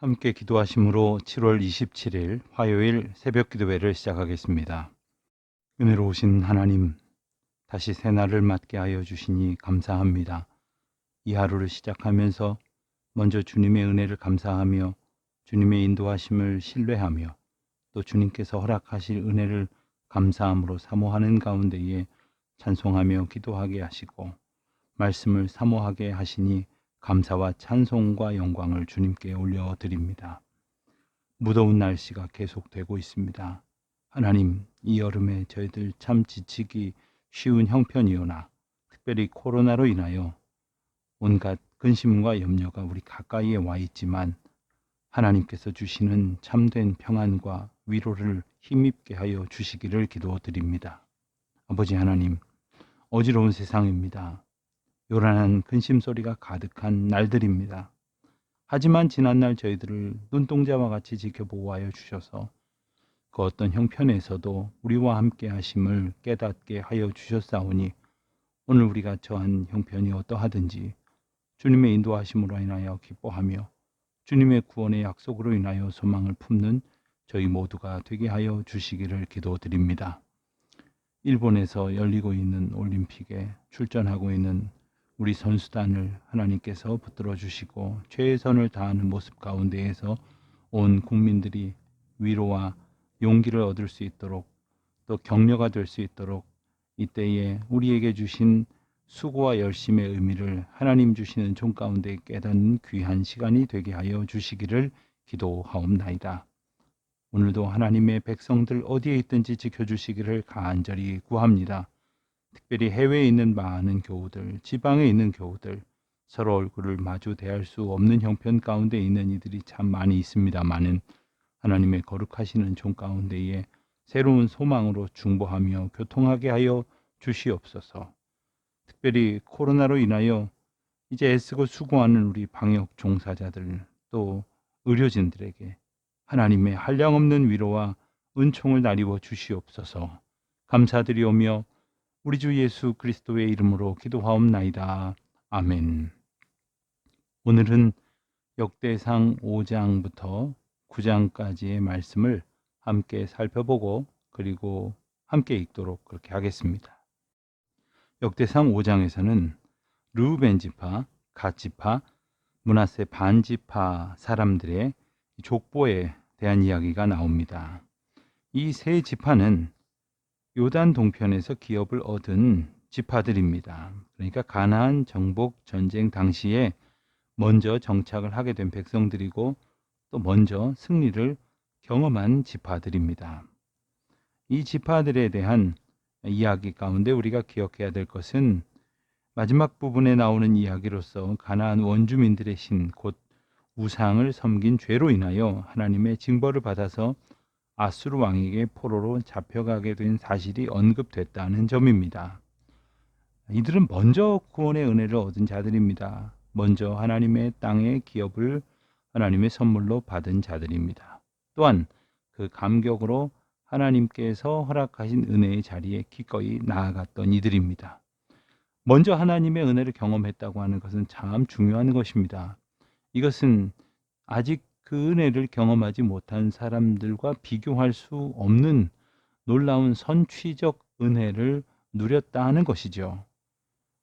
함께 기도하심으로 7월 27일 화요일 새벽 기도회를 시작하겠습니다. 은혜로우신 하나님, 다시 새날을 맞게 하여 주시니 감사합니다. 이 하루를 시작하면서 먼저 주님의 은혜를 감사하며 주님의 인도하심을 신뢰하며 또 주님께서 허락하실 은혜를 감사함으로 사모하는 가운데에 찬송하며 기도하게 하시고 말씀을 사모하게 하시니 감사와 찬송과 영광을 주님께 올려드립니다. 무더운 날씨가 계속되고 있습니다. 하나님, 이 여름에 저희들 참 지치기 쉬운 형편이오나 특별히 코로나로 인하여 온갖 근심과 염려가 우리 가까이에 와 있지만 하나님께서 주시는 참된 평안과 위로를 힘입게 하여 주시기를 기도드립니다. 아버지 하나님, 어지러운 세상입니다. 요란한 근심 소리가 가득한 날들입니다. 하지만 지난날 저희들을 눈동자와 같이 지켜보호하여 주셔서 그 어떤 형편에서도 우리와 함께 하심을 깨닫게 하여 주셨사오니 오늘 우리가 처한 형편이 어떠하든지 주님의 인도하심으로 인하여 기뻐하며 주님의 구원의 약속으로 인하여 소망을 품는 저희 모두가 되게 하여 주시기를 기도드립니다. 일본에서 열리고 있는 올림픽에 출전하고 있는 우리 선수단을 하나님께서 붙들어 주시고 최선을 다하는 모습 가운데에서 온 국민들이 위로와 용기를 얻을 수 있도록 또 격려가 될 수 있도록 이때에 우리에게 주신 수고와 열심의 의미를 하나님 주시는 종 가운데 깨닫는 귀한 시간이 되게 하여 주시기를 기도하옵나이다. 오늘도 하나님의 백성들 어디에 있든지 지켜주시기를 간절히 구합니다. 특별히 해외에 있는 많은 교우들, 지방에 있는 교우들, 서로 얼굴을 마주 대할 수 없는 형편 가운데 있는 이들이 참 많이 있습니다마는 하나님의 거룩하시는 종 가운데에 새로운 소망으로 중보하며 교통하게 하여 주시옵소서. 특별히 코로나로 인하여 이제 애쓰고 수고하는 우리 방역 종사자들 또 의료진들에게 하나님의 한량없는 위로와 은총을 나리워 주시옵소서. 감사드리오며 우리 주 예수 그리스도의 이름으로 기도하옵나이다. 아멘. 오늘은 역대상 5장부터 9장까지의 말씀을 함께 살펴보고 그리고 함께 읽도록 그렇게 하겠습니다. 역대상 5장에서는 르우벤 지파, 갓 지파, 므낫세 반 지파 사람들의 족보에 대한 이야기가 나옵니다. 이 세 지파는 요단 동편에서 기업을 얻은 지파들입니다. 그러니까 가나안 정복 전쟁 당시에 먼저 정착을 하게 된 백성들이고 또 먼저 승리를 경험한 지파들입니다. 이 지파들에 대한 이야기 가운데 우리가 기억해야 될 것은 마지막 부분에 나오는 이야기로서 가나안 원주민들의 신 곧 우상을 섬긴 죄로 인하여 하나님의 징벌을 받아서 아수르 왕에게 포로로 잡혀가게 된 사실이 언급됐다는 점입니다. 이들은 먼저 구원의 은혜를 얻은 자들입니다. 먼저 하나님의 땅의 기업을 하나님의 선물로 받은 자들입니다. 또한 그 감격으로 하나님께서 허락하신 은혜의 자리에 기꺼이 나아갔던 이들입니다. 먼저 하나님의 은혜를 경험했다고 하는 것은 참 중요한 것입니다. 이것은 아직 그 은혜를 경험하지 못한 사람들과 비교할 수 없는 놀라운 선취적 은혜를 누렸다 하는 것이죠.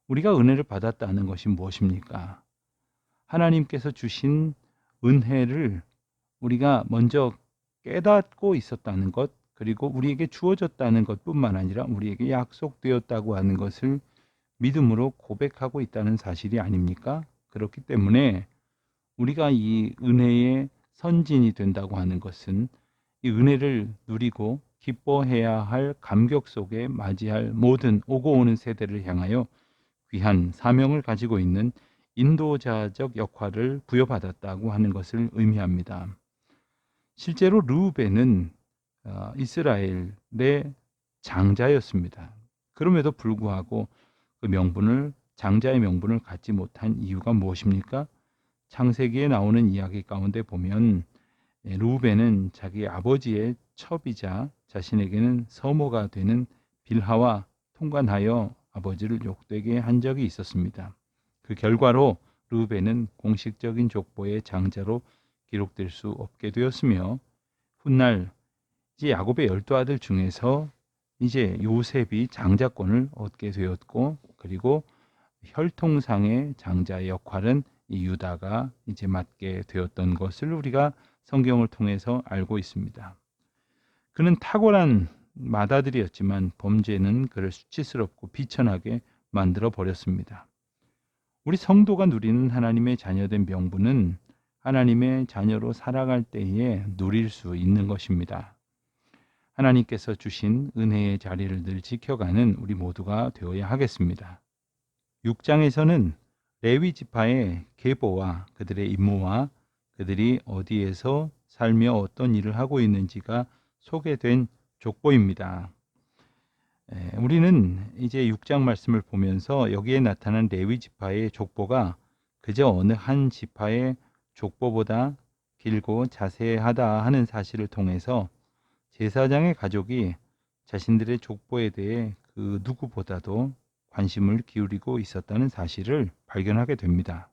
우리가 은혜를 받았다는 것이 무엇입니까? 하나님께서 주신 은혜를 우리가 먼저 깨닫고 있었다는 것, 그리고 우리에게 주어졌다는 것뿐만 아니라 우리에게 약속되었다고 하는 것을 믿음으로 고백하고 있다는 사실이 아닙니까? 그렇기 때문에 우리가 이 은혜의 선진이 된다고 하는 것은 이 은혜를 누리고 기뻐해야 할 감격 속에 맞이할 모든 오고 오는 세대를 향하여 귀한 사명을 가지고 있는 인도자적 역할을 부여받았다고 하는 것을 의미합니다. 실제로 르우벤은 이스라엘의 장자였습니다. 그럼에도 불구하고 그 명분을 장자의 명분을 갖지 못한 이유가 무엇입니까? 창세기에 나오는 이야기 가운데 보면 르우벤은 자기 아버지의 첩이자 자신에게는 서모가 되는 빌하와 통관하여 아버지를 욕되게 한 적이 있었습니다. 그 결과로 르우벤은 공식적인 족보의 장자로 기록될 수 없게 되었으며 훗날 이제 야곱의 12아들 중에서 이제 요셉이 장자권을 얻게 되었고 그리고 혈통상의 장자의 역할은 이 유다가 이제 맡게 되었던 것을 우리가 성경을 통해서 알고 있습니다. 그는 탁월한 맏아들이었지만 범죄는 그를 수치스럽고 비천하게 만들어 버렸습니다. 우리 성도가 누리는 하나님의 자녀된 명분은 하나님의 자녀로 살아갈 때에 누릴 수 있는 것입니다. 하나님께서 주신 은혜의 자리를 늘 지켜가는 우리 모두가 되어야 하겠습니다. 6장에서는 레위 지파의 계보와 그들의 임무와 그들이 어디에서 살며 어떤 일을 하고 있는지가 소개된 족보입니다. 우리는 이제 6장 말씀을 보면서 여기에 나타난 레위 지파의 족보가 그저 어느 한 지파의 족보보다 길고 자세하다 하는 사실을 통해서 제사장의 가족이 자신들의 족보에 대해 그 누구보다도 관심을 기울이고 있었다는 사실을 발견하게 됩니다.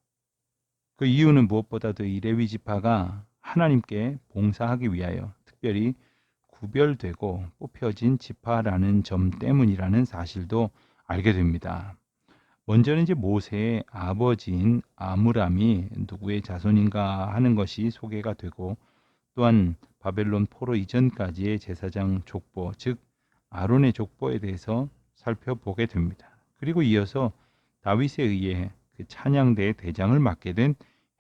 그 이유는 무엇보다도 이 레위 지파가 하나님께 봉사하기 위하여 특별히 구별되고 뽑혀진 지파라는 점 때문이라는 사실도 알게 됩니다. 먼저는 이제 모세의 아버지인 아므람이 누구의 자손인가 하는 것이 소개가 되고 또한 바벨론 포로 이전까지의 제사장 족보, 즉 아론의 족보에 대해서 살펴보게 됩니다. 그리고 이어서 다윗에 의해 그 찬양대의 대장을 맡게 된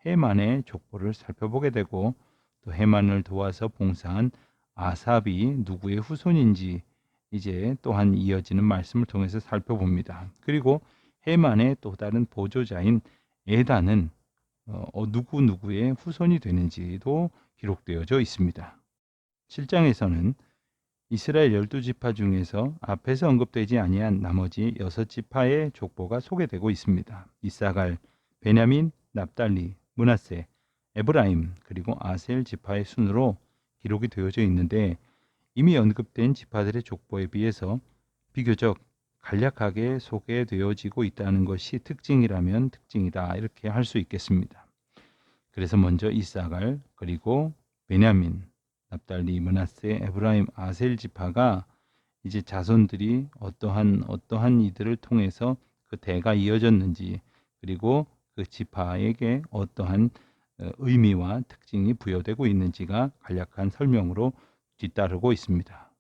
헤만의 족보를 살펴보게 되고 또 헤만을 도와서 봉사한 아삽이 누구의 후손인지 이제 또한 이어지는 말씀을 통해서 살펴봅니다. 그리고 헤만의 또 다른 보조자인 에단은 누구의 후손이 되는지도 기록되어져 있습니다. 7장에서는 이스라엘 12지파 중에서 앞에서 언급되지 아니한 나머지 6지파의 족보가 소개되고 있습니다. 이사갈, 베냐민, 납달리, 므낫세, 에브라임 그리고 아셀 지파의 순으로 기록이 되어져 있는데 이미 언급된 지파들의 족보에 비해서 비교적 간략하게 소개되어지고 있다는 것이 특징이라면 특징이다 이렇게 할 수 있겠습니다. 그래서 먼저 이사갈 그리고 베냐민, 납달리, 므낫세, 에브라임, 아셀 지파가 이제 자손들이 어떠한 이들을 통해서 그 대가 이어졌는지 그리고 그 지파에게 어떠한 의미와 특징이 부여되고 있는지가 간략한 설명으로 뒤따르고 있습니다.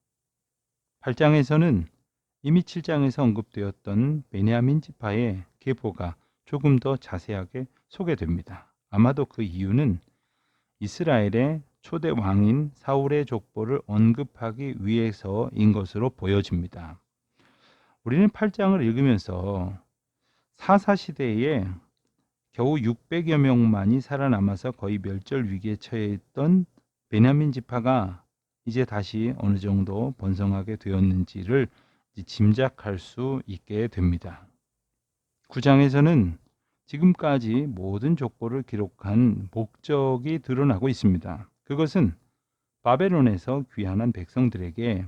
8장에서는 이미 7장에서 언급되었던 베냐민 지파의 계보가 조금 더 자세하게 소개됩니다. 아마도 그 이유는 이스라엘의 초대 왕인 사울의 족보를 언급하기 위해서인 것으로 보여집니다. 우리는 8장을 읽으면서 사사시대에 겨우 600여 명만이 살아남아서 거의 멸절 위기에 처해 있던 베냐민 지파가 이제 다시 어느 정도 번성하게 되었는지를 짐작할 수 있게 됩니다. 9장에서는 지금까지 모든 족보를 기록한 목적이 드러나고 있습니다. 그것은 바벨론에서 귀환한 백성들에게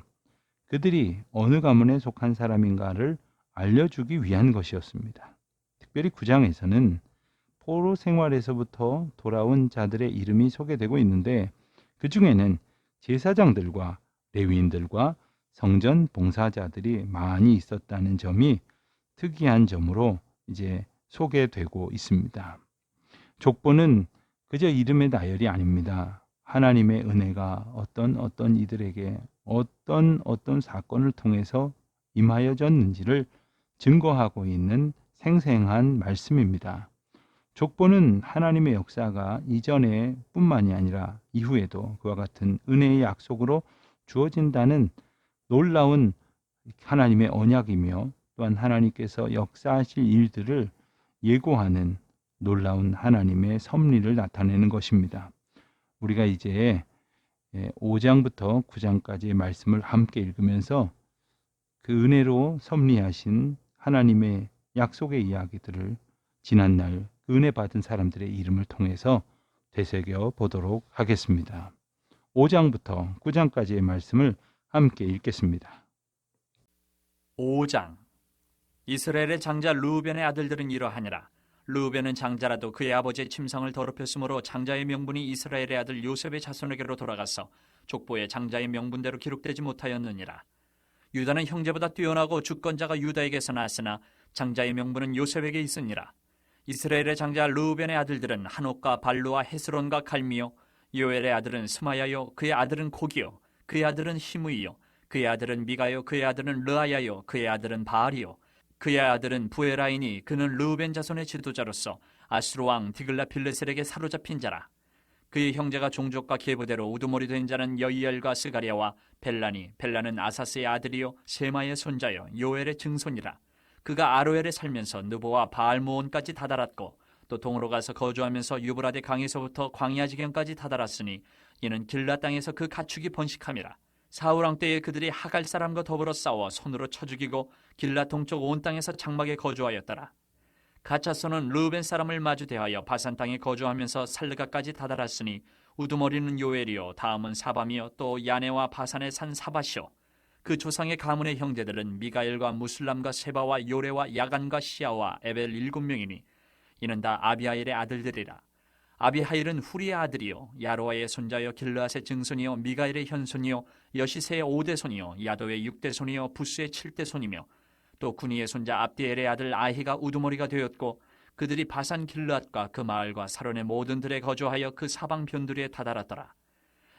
그들이 어느 가문에 속한 사람인가를 알려주기 위한 것이었습니다. 특별히 9장에서는 포로 생활에서부터 돌아온 자들의 이름이 소개되고 있는데 그 중에는 제사장들과 레위인들과 성전 봉사자들이 많이 있었다는 점이 특이한 점으로 이제 소개되고 있습니다. 족보는 그저 이름의 나열이 아닙니다. 하나님의 은혜가 어떤 이들에게 어떤 사건을 통해서 임하여졌는지를 증거하고 있는 생생한 말씀입니다. 족보는 하나님의 역사가 이전에 뿐만이 아니라 이후에도 그와 같은 은혜의 약속으로 주어진다는 놀라운 하나님의 언약이며 또한 하나님께서 역사하실 일들을 예고하는 놀라운 하나님의 섭리를 나타내는 것입니다. 우리가 이제 5장부터 9장까지의 말씀을 함께 읽으면서 그 은혜로 섭리하신 하나님의 약속의 이야기들을 지난날 은혜 받은 사람들의 이름을 통해서 되새겨 보도록 하겠습니다. 5장부터 9장까지의 말씀을 함께 읽겠습니다. 5장 이스라엘의 장자 르우벤의 아들들은 이러하니라. 르우벤은 장자라도 그의 아버지의 침상을 더럽혔으므로 장자의 명분이 이스라엘의 아들 요셉의 자손에게로 돌아가서 족보에 장자의 명분대로 기록되지 못하였느니라. 유다는 형제보다 뛰어나고 주권자가 유다에게서 났으나 장자의 명분은 요셉에게 있으니라. 이스라엘의 장자 르우벤의 아들들은 한옥과 발루와 헤스론과 갈미요, 요엘의 아들은 스마야요, 그의 아들은 고기요, 그의 아들은 히므이요, 그의 아들은 미가요, 그의 아들은 르아야요, 그의 아들은 바알이요, 그의 아들은 부에라이니 그는 르우벤 자손의 지도자로서 아수르 왕 디글라필레셀에게 사로잡힌 자라. 그의 형제가 종족과 계보대로 우두머리 된 자는 여이엘과 스가랴와 벨라니, 벨라는 아사스의 아들이요 세마의 손자요 요엘의 증손이라. 그가 아로엘에 살면서 느보와 바알모온까지 다다랐고 또 동으로 가서 거주하면서 유브라데 강에서부터 광야 지경까지 다다랐으니 이는 길라 땅에서 그 가축이 번식함이라. 사울 왕 때에 그들이 하갈 사람과 더불어 싸워 손으로 쳐 죽이고 길라 동쪽 온 땅에서 장막에 거주하였더라. 가차손은 르우벤 사람을 마주 대하여 바산 땅에 거주하면서 살르가까지 다다랐으니 우두머리는 요엘이요 다음은 사밤이요 또 야네와 바산의 산 사바시요. 그 조상의 가문의 형제들은 미가엘과 무술람과 세바와 요레와 야간과 시아와 에벨 7명이니 이는 다 아비하일의 아들들이라. 아비하일은 후리의 아들이요 야로아의 손자여 길르앗의 증손이요 미가엘의 현손이요 여시세의 5대손이요 야도의 6대손이요 부스의 7대손이며 또 구니의 손자 압디엘의 아들 아히가 우두머리가 되었고 그들이 바산 길르앗과 그 마을과 사론의 모든 들에 거주하여 그 사방 변두리에 다다랐더라.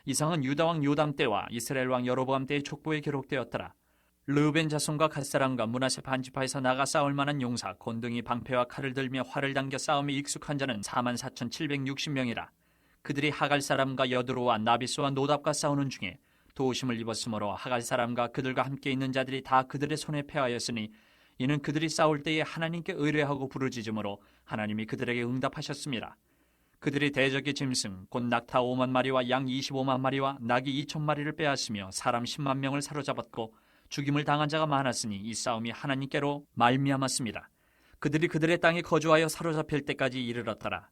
이상은 유다 왕 요담 때와 이스라엘 왕 여로보암 때의 족보에 기록되었더라. 르우벤 자손과 갓사람과 므낫세 반지파에서 나가 싸울 만한 용사 곤등이 방패와 칼을 들며 활을 당겨 싸움에 익숙한 자는 44,760명이라. 그들이 하갈 사람과 여드로와 나비스와 노답과 싸우는 중에 도우심을 입었으므로 하갈 사람과 그들과 함께 있는 자들이 다 그들의 손에 패하였으니 이는 그들이 싸울 때에 하나님께 의뢰하고 부르짖음으로 하나님이 그들에게 응답하셨습니다. 그들이 대적의 짐승 곧 낙타 5만 마리와 양 25만 마리와 낙이 2천 마리를 빼앗으며 사람 10만 명을 사로잡았고 죽임을 당한 자가 많았으니 이 싸움이 하나님께로 말미암았습니다. 그들이 그들의 땅에 거주하여 사로잡힐 때까지 이르렀더라.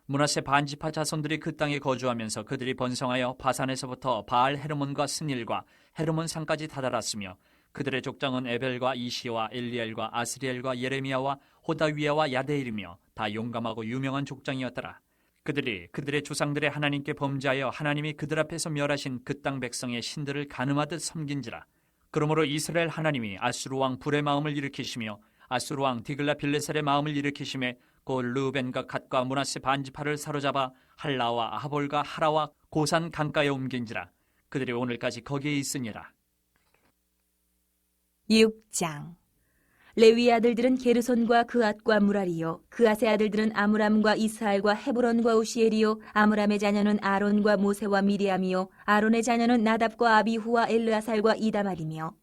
므낫세 반지파 자손들이 그 땅에 거주하면서 그들이 번성하여 바산에서부터 바알 헤르몬과 스닐과 헤르몬 산까지 다다랐으며 그들의 족장은 에벨과 이시와 엘리엘과 아스리엘과 예레미야와 호다위야와 야데일이며 다 용감하고 유명한 족장이었더라. 그들이 그들의 조상들의 하나님께 범죄하여 하나님이 그들 앞에서 멸하신 그 땅 백성의 신들을 가늠하듯 섬긴지라. 그러므로 이스라엘 하나님이 아수르 왕 불의 마음을 일으키시며 아수르 왕 디글라빌레셀의 마음을 일으키심에 곧 르우벤과 갓과 므낫세 반지파를 사로잡아 할라와 하볼과 하라와 고산 강가에 옮긴지라. 그들이 오늘까지 거기에 있으니라. 6장. 레위 아들들은 게르손과 그앗과 무라리요 그앗의 아들들은 아므람과 이스할과 헤브론과 우시엘이요 아므람의 자녀는 아론과 모세와 미리암이요 아론의 자녀는 나답과 아비후와 엘르아살과 이다말이며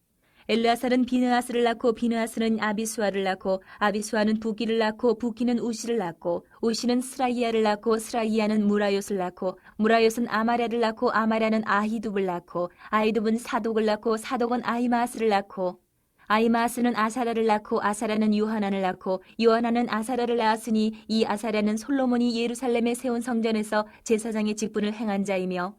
엘르아살은 비느하스를 낳고 비느하스는 아비수아를 낳고 아비수아는 부기를 낳고 부기는 우시를 낳고 우시는 스라이야를 낳고 스라이야는 무라요스를 낳고 무라요스는 아마랴를 낳고 아마랴는 아히둡을 낳고 아히둡은 사독을 낳고 사독은 아히마스를 낳고 아히마스는 아사라를 낳고 아사라는 요하난을 낳고 요하난은 아사라를 낳았으니 이 아사라는 솔로몬이 예루살렘에 세운 성전에서 제사장의 직분을 행한 자이며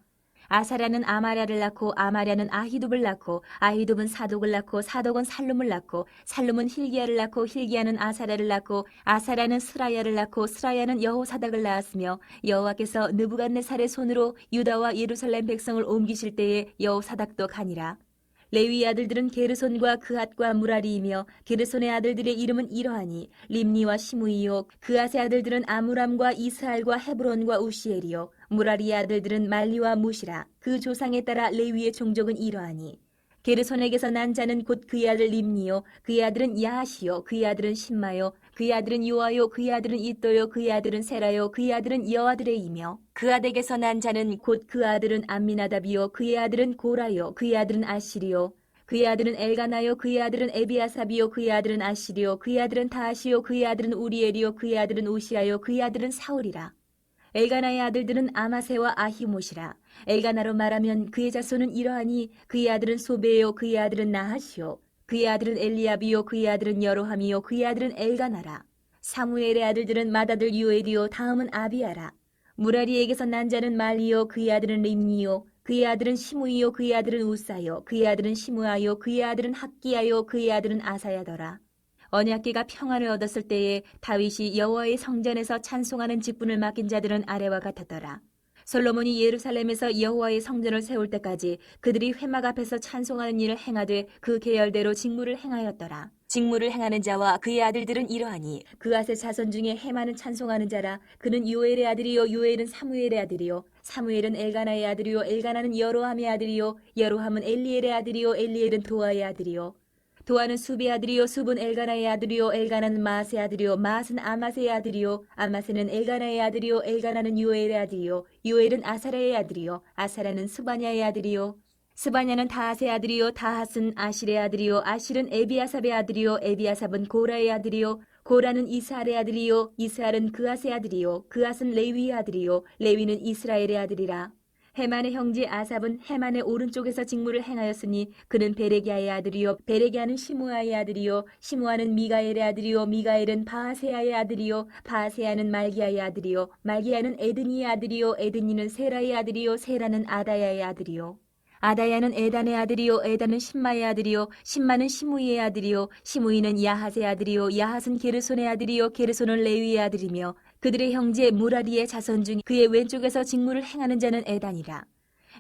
아사라는 아마랴를 낳고 아마랴는 아히둡을 낳고 아히둡은 사독을 낳고 사독은 살룸을 낳고 살룸은 힐기야를 낳고 힐기야는 아사라를 낳고 아사라는 스라야를 낳고 스라야는 여호사닥을 낳았으며 여호와께서 느부갓네살의 손으로 유다와 예루살렘 백성을 옮기실 때에 여호사닥도 가니라. 레위 아들들은 게르손과 그앗과 무라리이며 게르손의 아들들의 이름은 이러하니 림니와 시므이요 그앗의 아들들은 아므람과 이스할과 헤브론과 우시엘이요 무라리의 아들들은 말리와 무시라. 그 조상에 따라 레위의 종족은 이러하니 게르손에게서 난 자는 곧 그의 아들 림니요 그의 아들은 야하시요 그의 아들은 신마요 그의 아들은 요아요 그의 아들은 이또요 그의 아들은 세라요 그의 아들은 여아들의이며 그앗에게서 난 자는 곧 그 아들은 암미나답이요 그의 아들은 고라요 그의 아들은 아시리요 그의 아들은 엘가나요 그의 아들은 에비아삽이요 그의 아들은 아시리요 그의 아들은 다하시요 그의 아들은 우리엘이요 그의 아들은 우시아요 그의 아들은 사울이라. 엘가나의 아들들은 아마세와 아히못이라. 엘가나로 말하면 그의 자손은 이러하니 그의 아들은 소베요 그의 아들은 나하시요 그의 아들은 엘리압이요 그의 아들은 여로함이요 그의 아들은 엘가나라. 사무엘의 아들들은 맏아들 요엘이요 다음은 아비아라. 무라리에게서 난 자는 말리요 그의 아들은 림니요 그의 아들은 시므이요 그의 아들은 우사요 그의 아들은 시므아요 그의 아들은 학기야요 그의 아들은 아사야더라. 언약궤가 평안을 얻었을 때에 다윗이 여호와의 성전에서 찬송하는 직분을 맡긴 자들은 아래와 같았더라. 솔로몬이 예루살렘에서 여호와의 성전을 세울 때까지 그들이 회막 앞에서 찬송하는 일을 행하되 그 계열대로 직무를 행하였더라. 직무를 행하는 자와 그의 아들들은 이러하니 그앗의 자손 중에 헤마는 찬송하는 자라. 그는 요엘의 아들이요 요엘은 사무엘의 아들이요 사무엘은 엘가나의 아들이요 엘가나는 여로함의 아들이요 여로함은 엘리엘의 아들이요 엘리엘은 도아의 아들이요 도아는 수비의 아들이요 숲은 엘가나의 아들이요 엘가나는 마앗의 아들이요 마앗은 아마스의 아들이요 아마스는 엘가나의 아들이요 엘가나는 요엘의 아들이요 요엘은 아사랴의 아들이요 아사랴는 스바냐의 아들이요 스바냐는 다핫의 아들이요 다핫은 아실의 아들이요 아실은 에비아삽의 아들이요 에비아삽은 고라의 아들이요 고라는 이스할의 아들이요 이스할은 그앗의 아들이요 그앗은 레위의 아들이요 레위는 이스라엘의 아들이라. 헤만의 형제 아삽은 헤만의 오른쪽에서 직무를 행하였으니 그는 베레기야의 아들이요 베레기야는 시므아의 아들이요 시므아는 미가엘의 아들이요 미가엘은 바하세야의 아들이요 바하세야는 말기야의 아들이요 말기야는 에드니의 아들이요 에드니는 세라의 아들이요 세라는 아다야의 아들이요 아다야는 에단의 아들이요 에단은 심마의 아들이요 심마는 시므이의 아들이요 시므이는 야핫의 아들이요 야핫은 게르손의 아들이요 게르손은 레위의 아들이며 그들의 형제 무라리의 자손 중 그의 왼쪽에서 직무를 행하는 자는 에단이라.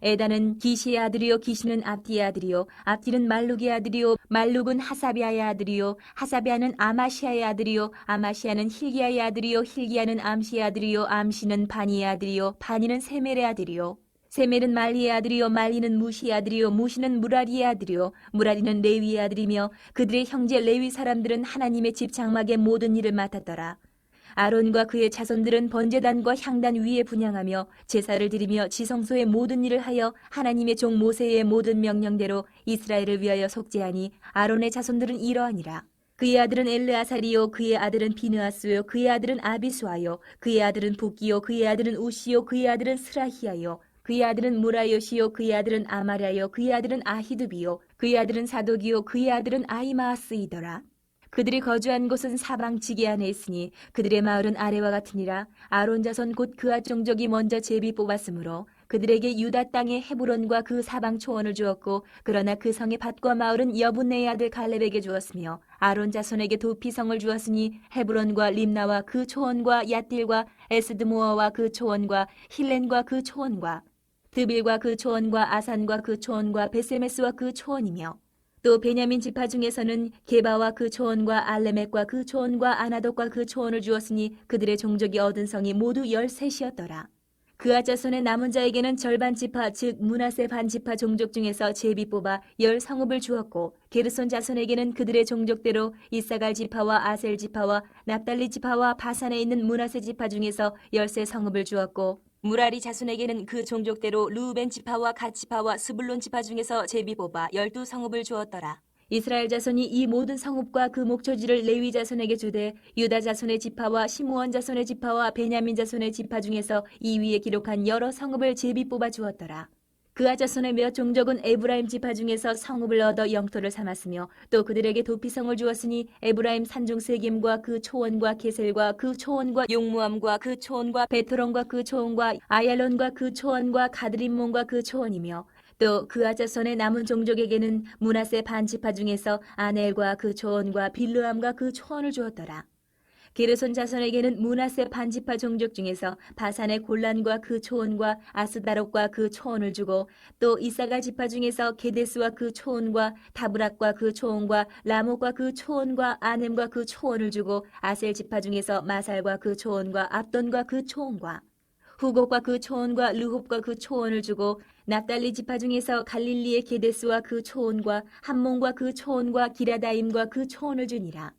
에단은 기시의 아들이요 기시는 압디의 아들이요 압디는 말룩의 아들이요 말룩은 하사비아의 아들이요 하사비아는 아마시아의 아들이요 아마시아는 힐기야의 아들이요 힐기야는 암시의 아들이요 암시는 바니의 아들이요 바니는 세멜의 아들이요 세멜은 말리의 아들이요 말리는 무시의 아들이요 무시는 무라리의 아들이요 무라리는 레위의 아들이며 그들의 형제 레위 사람들은 하나님의 집 장막의 모든 일을 맡았더라. 아론과 그의 자손들은 번제단과 향단 위에 분향하며 제사를 드리며 지성소의 모든 일을 하여 하나님의 종 모세의 모든 명령대로 이스라엘을 위하여 속죄하니 아론의 자손들은 이러하니라. 그의 아들은 엘르아살이요 그의 아들은 비느하스요 그의 아들은 아비수아요 그의 아들은 북기요 그의 아들은 우시요 그의 아들은 스라히야요 그의 아들은 무라요시요 그의 아들은 아마랴요 그의 아들은 아히두비요 그의 아들은 사독이요 그의 아들은 아히마아스이더라. 그들이 거주한 곳은 사방 지기 안에 있으니 그들의 마을은 아래와 같으니라. 아론 자손 곧 그앗 종족이 먼저 제비 뽑았으므로 그들에게 유다 땅의 헤브론과 그 사방 초원을 주었고 그러나 그 성의 밭과 마을은 여분네의 아들 갈렙에게 주었으며 아론 자손에게 도피성을 주었으니 헤브론과 림나와 그 초원과 얏딜과 에스드모어와 그 초원과 힐렌과 그 초원과 드빌과 그 초원과 아산과 그 초원과 베세메스와 그 초원이며 또 베냐민 지파 중에서는 게바와 그 초원과 알레멕과 그 초원과 아나돗과 그 초원을 주었으니 그들의 종족이 얻은 성이 모두 13이었더라. 그앗 자손의 남은 자에게는 절반 지파 즉 므낫세 반 지파 종족 중에서 제비 뽑아 10성읍을 주었고 게르손 자손에게는 그들의 종족대로 이사갈 지파와 아셀 지파와 납달리 지파와 바산에 있는 므낫세 지파 중에서 13성읍을 주었고 무라리 자손에게는 그 종족대로 르우벤 지파와 갓 지파와 스불론 지파 중에서 제비 뽑아 12성읍을 주었더라. 이스라엘 자손이 이 모든 성읍과 그 목초지를 레위 자손에게 주되 유다 자손의 지파와 시므온 자손의 지파와 베냐민 자손의 지파 중에서 이 위에 기록한 여러 성읍을 제비 뽑아 주었더라. 그아 자손의 몇 종족은 에브라임 지파 중에서 성읍을 얻어 영토를 삼았으며 또 그들에게 도피성을 주었으니 에브라임 산중 세겜과 그 초원과 게셀과 그 초원과 용무암과 그 초원과 베토론과 그 초원과 아얄론과 그 초원과 가드림몬과 그 초원이며 또 그아 자손의 남은 종족에게는 므낫세 반 지파 중에서 아넬과 그 초원과 빌르암과 그 초원을 주었더라. 게르손 자손에게는 므낫세 반 지파 종족 중에서 바산의 골란과 그 초원과 아스다롯과 그 초원을 주고 또 이사갈 지파 중에서 게데스와 그 초원과 다브락과 그 초원과 라목과 그 초원과 아넴과 그 초원을 주고 아셀 지파 중에서 마살과 그 초원과 압돈과 그 초원과 후곡과 그 초원과 르홉과 그 초원을 주고 납달리 지파 중에서 갈릴리의 게데스와 그 초원과 함몬과 그 초원과 기라다임과 그 초원을 주니라.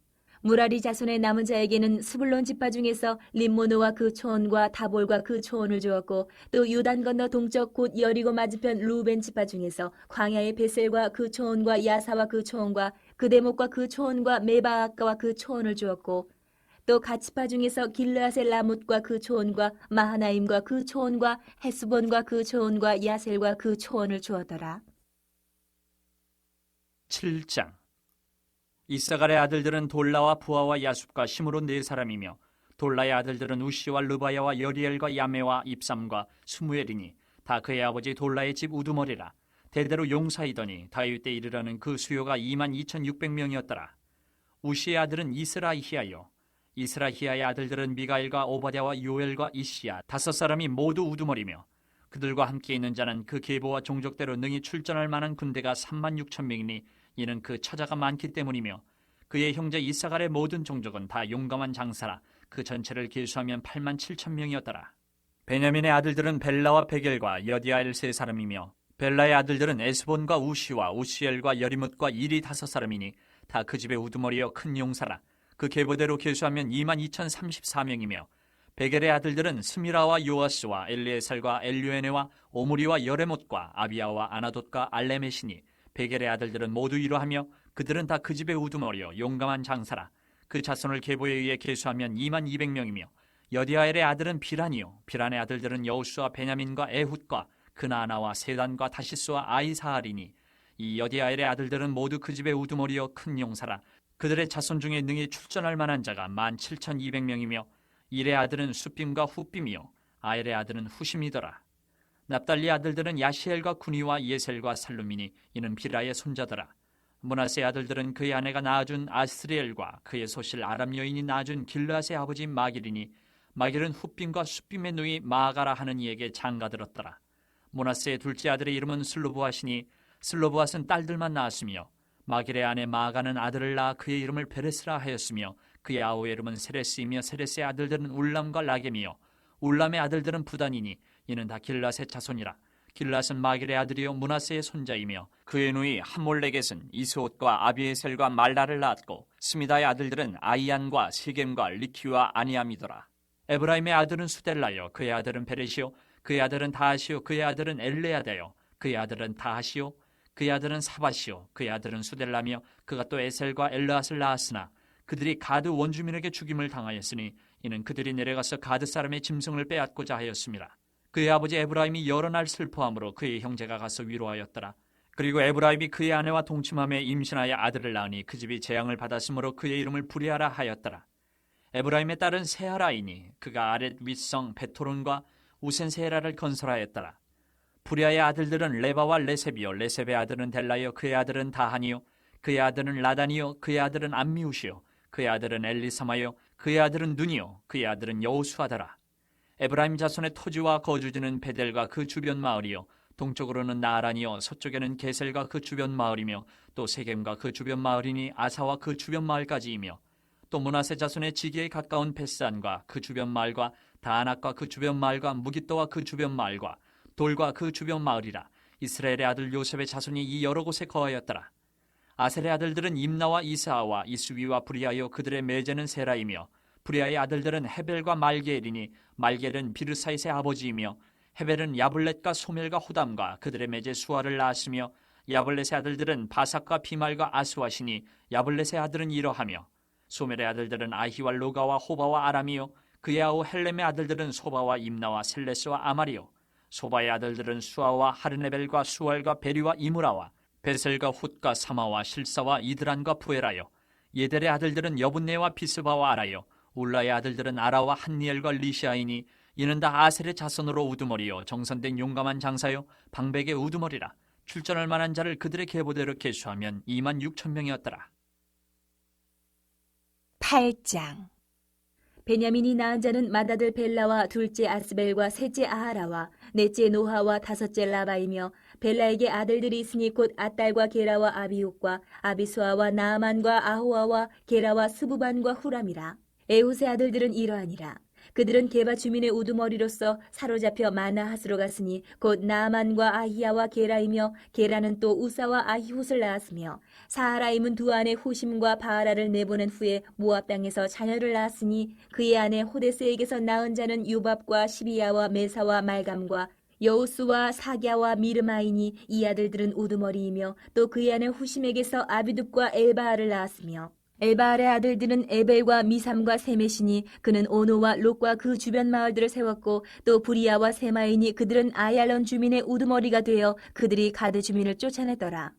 무라리 자손의 남은 자에게는 스불론 지파 중에서 림모노와 그 초원과 다볼과 그 초원을 주었고 또 요단 건너 동쪽 곧 여리고 맞은편 루벤 지파 중에서 광야의 베셀과 그 초원과 야사와 그 초원과 그데목과 그 초원과 메바아까와 그 초원을 주었고 또 갓지파 중에서 길르아셀 라못과 그 초원과 마하나임과 그 초원과 헤스본과 그 초원과 야셀과 그 초원을 주었더라. 7장. 이사갈의 아들들은 돌라와 부하와 야숲과 시므론 4사람이며 돌라의 아들들은 우시와 르바야와 여리엘과 야메와 입삼과 스무엘이니 다 그의 아버지 돌라의 집 우두머리라. 대대로 용사이더니 다윗 때 이르러는 그 수요가 22,600명이었더라. 우시의 아들은 이스라히야요. 이스라히야의 아들들은 미가엘과 오바댜와 요엘과 이시야 5사람이 모두 우두머리며 그들과 함께 있는 자는 그 계보와 종족대로 능히 출전할 만한 군대가 36,000명이니 이는 그 처자가 많기 때문이며 그의 형제 이사갈의 모든 종족은 다 용감한 장사라 그 전체를 계수하면 87,000명이었더라. 베냐민의 아들들은 벨라와 베겔과 여디아엘 3사람이며 벨라의 아들들은 에스본과 우시와 우시엘과 여리뭇과 일이 5사람이니 다 그 집의 우두머리여 큰 용사라. 그 계보대로 계수하면 22,034명이며 베겔의 아들들은 스미라와 요아스와 엘리에살과 엘류에네와 오므리와 여레못과 아비야와 아나돗과 알레메시니 베겔의 아들들은 모두 이러하며 그들은 다 그 집의 우두머리여 용감한 장사라. 그 자손을 계보에 의해 계수하면 22,000명이며 여디아엘의 아들은 비란이요 비란의 아들들은 여우수와 베냐민과 에훗과 그나아나와 세단과 다시스와 아이사알이니 이 여디아엘의 아들들은 모두 그 집의 우두머리여 큰 용사라. 그들의 자손 중에 능히 출전할 만한 자가 17,200명이며 일의 아들은 수빔과 후빔이요 아엘의 아들은 후심이더라. 납달리 아들들은 야시엘과 구니와 예셀과 살루미니 이는 비라의 손자더라. 므낫세의 아들들은 그의 아내가 낳아준 아스리엘과 그의 소실 아람 여인이 낳아준 길르앗의 아버지 마길이니 마길은 후빔과 수빔의 누이 마아가라 하는 이에게 장가들었더라. 므낫세의 둘째 아들의 이름은 슬로브앗이니 슬로브앗은 딸들만 낳았으며 마길의 아내 마아가는 아들을 낳아 그의 이름을 베레스라 하였으며 그의 아우의 이름은 세레스이며 세레스의 아들들은 울람과 라겜이요 울람의 아들들은 부단이니 이는 다 길앗의 자손이라. 길앗은 마길의 아들이요 므낫세의 손자이며 그의 누이 하몰렉겟은 이스옷과 아비에셀과 말라를 낳았고 스미다의 아들들은 아이안과 세겜과 리키와 아니암이더라. 에브라임의 아들은 수델라요 그의 아들은 베레시요 그의 아들은 다하시요 그의 아들은 엘레아다요 그의 아들은 다하시요 그의 아들은 사바시요 그의 아들은 수델라며 그가 또 에셀과 엘르앗을 낳았으나 그들이 가드 원주민에게 죽임을 당하였으니 이는 그들이 내려가서 가드 사람의 짐승을 빼앗고자 하였습니다. 그의 아버지 에브라임이 여러 날 슬퍼함으로 그의 형제가 가서 위로하였더라. 그리고 에브라임이 그의 아내와 동침함에 임신하여 아들을 낳으니 그 집이 재앙을 받았으므로 그의 이름을 부리아라 하였더라. 에브라임의 딸은 세아라이니 그가 아렛 윗성 베토론과 우센세라를 건설하였더라. 부리아의 아들들은 레바와 레셉이요 레셉의 아들은 델라요 그의 아들은 다하니요 그의 아들은 라단이요 그의 아들은 암미우시요 그의 아들은 엘리사마요 그의 아들은 눈이요 그의 아들은 여호수아더라. 에브라임 자손의 토지와 거주지는 베델과 그 주변 마을이요 동쪽으로는 나아란이요 서쪽에는 게셀과 그 주변 마을이며 또 세겜과 그 주변 마을이니 아사와 그 주변 마을까지이며 또 므낫세 자손의 지기에 가까운 베스안과 그 주변 마을과 다안악과 그 주변 마을과 무깃도와 그 주변 마을과 돌과 그 주변 마을이라. 이스라엘의 아들 요셉의 자손이 이 여러 곳에 거하였더라. 아셀의 아들들은 임나와 이스하와 이수위와 브리아요 그들의 매제는 세라이며 브리아의 아들들은 헤벨과 말게엘이니 말게엘은 비르사잇의 아버지이며 헤벨은 야블렛과 소멜과 호담과 그들의 매제 수아를 낳았으며 야블렛의 아들들은 바삭과 비말과 아스와시니 야블렛의 아들은 이러하며 소멜의 아들들은 아히와 로가와 호바와 아람이요 그의 아우 헬렘의 아들들은 소바와 임나와 셀레스와 아마리요 소바의 아들들은 수아와 하르네벨과 수알과 베리와 이무라와 베셀과 훗과 사마와 실사와 이드란과 부에라요 예델의 아들들은 여분네와 비스바와 아라요 울라의 아들들은 아라와 한니엘과 리시아이니 이는 다 아셀의 자손으로 우두머리요 정선된 용감한 장사요 방백의 우두머리라. 출전할 만한 자를 그들의 계보대로 계수하면 26,000명이었더라. 8장. 베냐민이 낳은 자는 맏아들 벨라와 둘째 아스벨과 셋째 아하라와 넷째 노하와 다섯째 라바이며 벨라에게 아들들이 있으니 곧 아딸과 게라와 아비욱과 아비수아와 나아만과 아호아와 게라와 스부반과 후람이라. 에훗의 아들들은 이러하니라. 그들은 게바 주민의 우두머리로서 사로잡혀 마나핫으로 갔으니 곧 나아만과 아히야와 게라이며 게라는 또 우사와 아히훗을 낳았으며 사하라임은 두 아내 후심과 바하라를 내보낸 후에 모압 땅에서 자녀를 낳았으니 그의 아내 호데스에게서 낳은 자는 유밥과 시비야와 메사와 말감과 여우수와 사갸와 미르마이니 이 아들들은 우두머리이며 또 그의 아내 후심에게서 아비둡과 엘바알을 낳았으며 엘바알의 아들들은 에벨과 미삼과 세메시니 그는 오노와 롯과 그 주변 마을들을 세웠고 또 부리아와 세마이니 그들은 아얄론 주민의 우두머리가 되어 그들이 가드 주민을 쫓아내더라.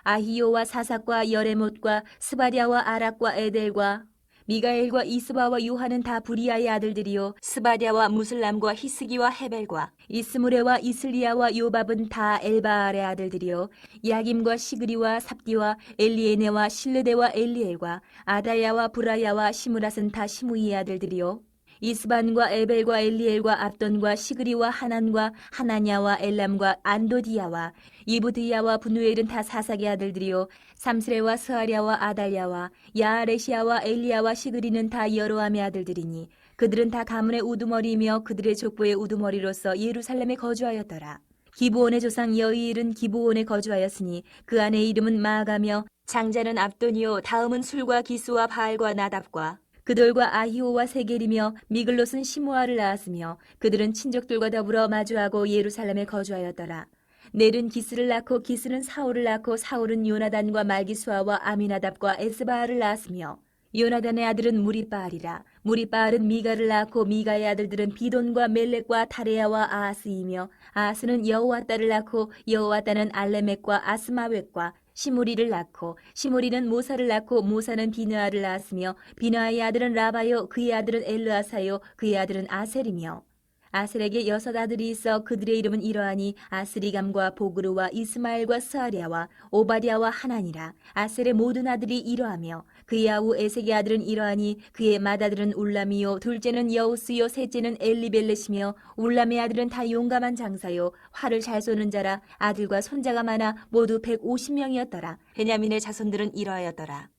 아히요와 사삭과 여레못과 스바랴와 아락과 에델과 미가엘과 이스바와 요한은 다 부리아의 아들들이요 스바랴와 무슬람과 히스기와 헤벨과 이스무레와 이슬리야와 요밥은 다 엘바알의 아들들이요 야김과 시그리와 삽디와 엘리에네와 실르데와 엘리엘과 아다야와 브라야와 시므랏은 다 시므이의 아들들이요 이스반과 에벨과 엘리엘과 압돈과 시그리와 하난과 하나냐와 엘람과 안도디야와 이브드야와 분우엘은 다 사삭의 아들들이요 삼스레와 스하랴와 아달야와 야아레시아와 엘리야와 시그리는 다 여로함의 아들들이니 그들은 다 가문의 우두머리이며 그들의 족보의 우두머리로서 예루살렘에 거주하였더라. 기브온의 조상 여이일은 기브온에 거주하였으니 그 아내의 이름은 마아가며 장자는 압돈이요 다음은 술과 기스와 바알과 나답과 그들과 아히오와 세겔이며 미글롯은 시므아를 낳았으며 그들은 친족들과 더불어 마주하고 예루살렘에 거주하였더라. 넬은 기스를 낳고 기스는 사울을 낳고 사울은 요나단과 말기수아와 아미나답과 에스바알을 낳았으며 요나단의 아들은 무리바알이라. 무리바알은 미가를 낳고 미가의 아들들은 비돈과 멜렉과 타레야와 아하스이며 아하스는 여호와따를 낳고 여호와따는 알레멕과 아스마웻과 시무리를 낳고 시무리는 모사를 낳고 모사는 비느아를 낳았으며 비느아의 아들은 라바요 그의 아들은 엘르아사요 그의 아들은 아셀이며 아셀에게 6 아들이 있어 그들의 이름은 이러하니 아스리감과 보그르와 이스마엘과 스하랴와 오바댜와 하나니라. 아셀의 모든 아들이 이러하며 그의 아우 에색의 아들은 이러하니 그의 맏아들은 울람이요 둘째는 여우스요 셋째는 엘리벨렛이며 울람의 아들은 다 용감한 장사요 활을 잘 쏘는 자라. 아들과 손자가 많아 모두 150명이었더라. 베냐민의 자손들은 이러하였더라.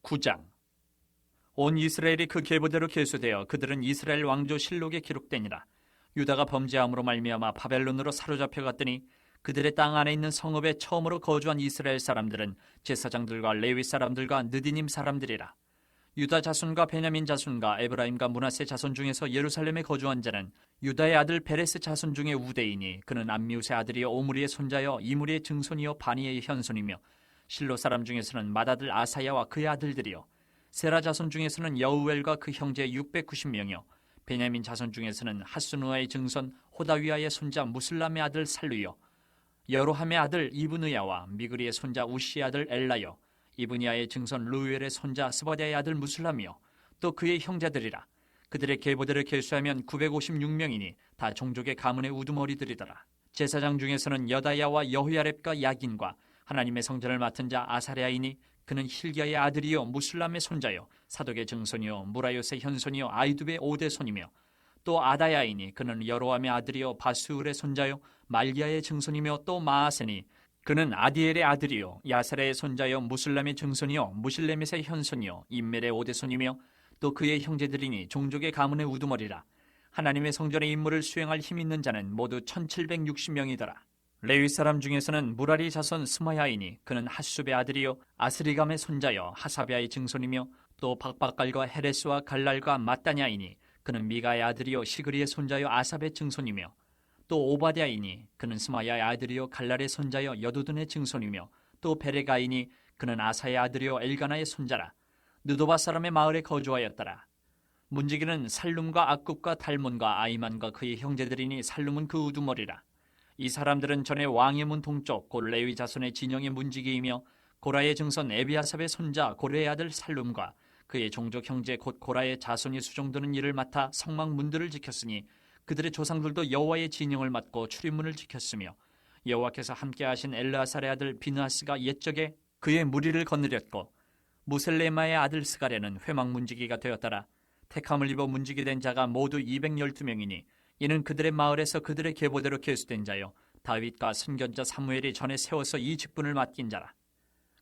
9장. 온 이스라엘이 그 계보대로 계수되어 그들은 이스라엘 왕조 실록에 기록되니라. 유다가 범죄함으로 말미암아 바벨론으로 사로잡혀 갔더니 그들의 땅 안에 있는 성읍에 처음으로 거주한 이스라엘 사람들은 제사장들과 레위 사람들과 느디님 사람들이라. 유다 자손과 베냐민 자손과 에브라임과 므낫세 자손 중에서 예루살렘에 거주한 자는 유다의 아들 베레스 자손 중에 우대이니 그는 암미우스의 아들이요 오므리의 손자여 이므리의 증손이요 바니의 현손이며 실로 사람 중에서는 맏아들 아사야와 그의 아들들이요 세라 자손 중에서는 여우엘과 그 형제 690명이요 베냐민 자손 중에서는 하스누아의 증손 호다위아의 손자 무슬람의 아들 살루요 여로함의 아들 이브느야와 미그리의 손자 우시의 아들 엘라요 이브니아의 증손 루엘의 손자 스바랴의 아들 무슬람이요 또 그의 형제들이라. 그들의 계보대를 계수하면 956명이니 다 종족의 가문의 우두머리들이더라. 제사장 중에서는 여다야와 여호야렙과 야긴과 하나님의 성전을 맡은 자 아사랴이니 그는 힐기야의 아들이요 무슬람의 손자요 사독의 증손이요 무라요스의 현손이요 아이두베의 5대 손이며 또 아다야이니 그는 여로함의 아들이요 바스울의 손자요 말기야의 증손이며 또 마아세니 그는 아디엘의 아들이요 야사랴의 손자요 무슬람의 증손이요 무실레멧의 현손이요 임멜의 5대 손이며 또 그의 형제들이니 종족의 가문의 우두머리라. 하나님의 성전의 임무를 수행할 힘 있는 자는 모두 1760명이더라. 레위 사람 중에서는 무라리 자손 스마야이니 그는 하수베의 아들이요 아스리감의 손자여 하사베아의 증손이며 또 박박갈과 헤레스와 갈랄과 마따냐이니 그는 미가의 아들이요 시그리의 손자여 아삽의 증손이며 또 오바댜이니 그는 스마야의 아들이요 갈랄의 손자여 여두둔의 증손이며 또 베레가이니 그는 아사의 아들이요 엘가나의 손자라. 느도바 사람의 마을에 거주하였더라. 문지기는 살룸과 악굽과 달몬과 아이만과 그의 형제들이니 살룸은 그 우두머리라. 이 사람들은 전에 왕의 문 동쪽 곧 레위 자손의 진영의 문지기이며 고라의 증손 에비아삽의 손자 고레의 아들 살룸과 그의 종족 형제 곧 고라의 자손이 수종드는 일을 맡아 성막 문들을 지켰으니 그들의 조상들도 여호와의 진영을 맡고 출입문을 지켰으며 여호와께서 함께하신 엘르아살의 아들 비느하스가 옛적에 그의 무리를 거느렸고 무셀레마의 아들 스가랴는 회막 문지기가 되었더라. 택함을 입어 문지기 된 자가 모두 212명이니 이는 그들의 마을에서 그들의 계보대로 계수된 자요 다윗과 선견자 사무엘이 전에 세워서 이 직분을 맡긴 자라.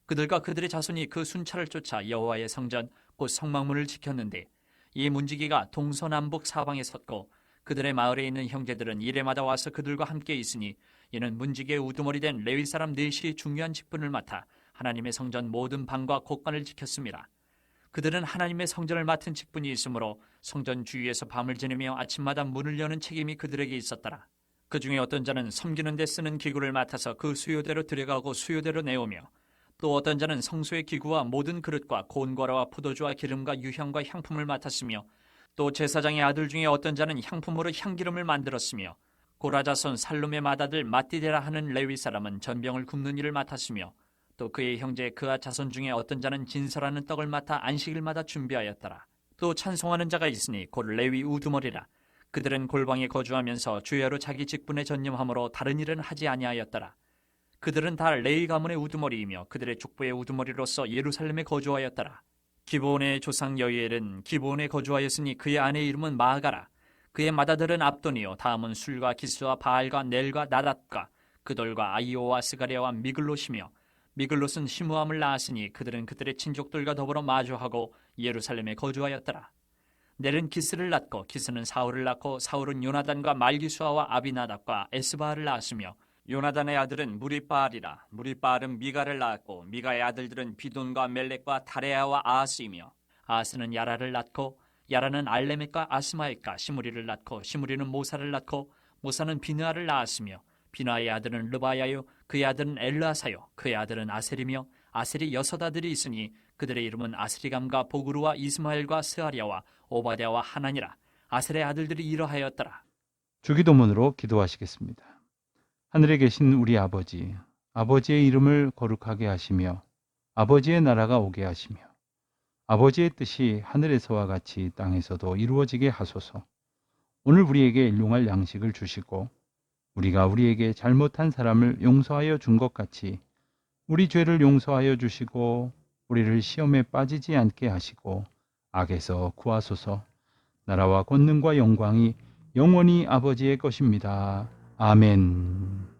그들과 그들의 자손이 그 순찰을 쫓아 여호와의 성전 곧 성막문을 지켰는데 이 문지기가 동서남북 사방에 섰고 그들의 마을에 있는 형제들은 이레마다 와서 그들과 함께 있으니 이는 문지기의 우두머리 된 레위 사람 넷이 중요한 직분을 맡아 하나님의 성전 모든 방과 곳간을 지켰습니다. 그들은 하나님의 성전을 맡은 직분이 있으므로 성전 주위에서 밤을 지내며 아침마다 문을 여는 책임이 그들에게 있었더라. 그 중에 어떤 자는 섬기는 데 쓰는 기구를 맡아서 그 수요대로 들여가고 수요대로 내오며 또 어떤 자는 성소의 기구와 모든 그릇과 곤과라와 포도주와 기름과 유향과 향품을 맡았으며 또 제사장의 아들 중에 어떤 자는 향품으로 향기름을 만들었으며 고라 자손 살룸의 맏아들 마띠데라 하는 레위 사람은 전병을 굽는 일을 맡았으며 또 그의 형제 그앗 자손 중에 어떤 자는 진설하는 떡을 맡아 안식일마다 준비하였더라. 또 찬송하는 자가 있으니 곧 레위 우두머리라. 그들은 골방에 거주하면서 주야로 자기 직분에 전념함으로 다른 일은 하지 아니하였더라. 그들은 다 레위 가문의 우두머리이며 그들의 족보의 우두머리로서 예루살렘에 거주하였더라. 기브온의 조상 여이엘은 기브온에 거주하였으니 그의 아내의 이름은 마아가라. 그의 맏아들은 압돈이요 다음은 술과 기스와 바알과 넬과 나닷과 그돌과 아이오와 스가랴와 미글롯이며 미글롯은 시므함을 낳았으니 그들은 그들의 친족들과 더불어 마주하고 예루살렘에 거주하였더라. 넬은 기스를 낳고 기스는 사울을 낳고 사울은 요나단과 말기수아와 아비나답과 에스바를 낳았으며 요나단의 아들은 무리바알이라. 무리바알은 미가를 낳았고 미가의 아들들은 비돈과 멜렉과 다레아와 아하스이며 아하스는 야라를 낳고 야라는 알레멕과 아스마엘과 시므리를 낳고 시므리는 모사를 낳고 모사는 비느아를 낳았으며 비느아의 아들은 르바야요 그의 아들은 엘르아사요 그의 아들은 아셀이며 아셀이 6 아들이 있으니 그들의 이름은 아스리감과 보그루와 이스마엘과 스아리아와 오바댜와 하나니라. 아셀의 아들들이 이러하였더라. 주기도문으로 기도하시겠습니다. 하늘에 계신 우리 아버지, 아버지의 이름을 거룩하게 하시며 아버지의 나라가 오게 하시며 아버지의 뜻이 하늘에서와 같이 땅에서도 이루어지게 하소서. 오늘 우리에게 일용할 양식을 주시고 우리가 우리에게 잘못한 사람을 용서하여 준 것 같이 우리 죄를 용서하여 주시고 우리를 시험에 빠지지 않게 하시고 악에서 구하소서. 나라와 권능과 영광이 영원히 아버지의 것입니다. 아멘.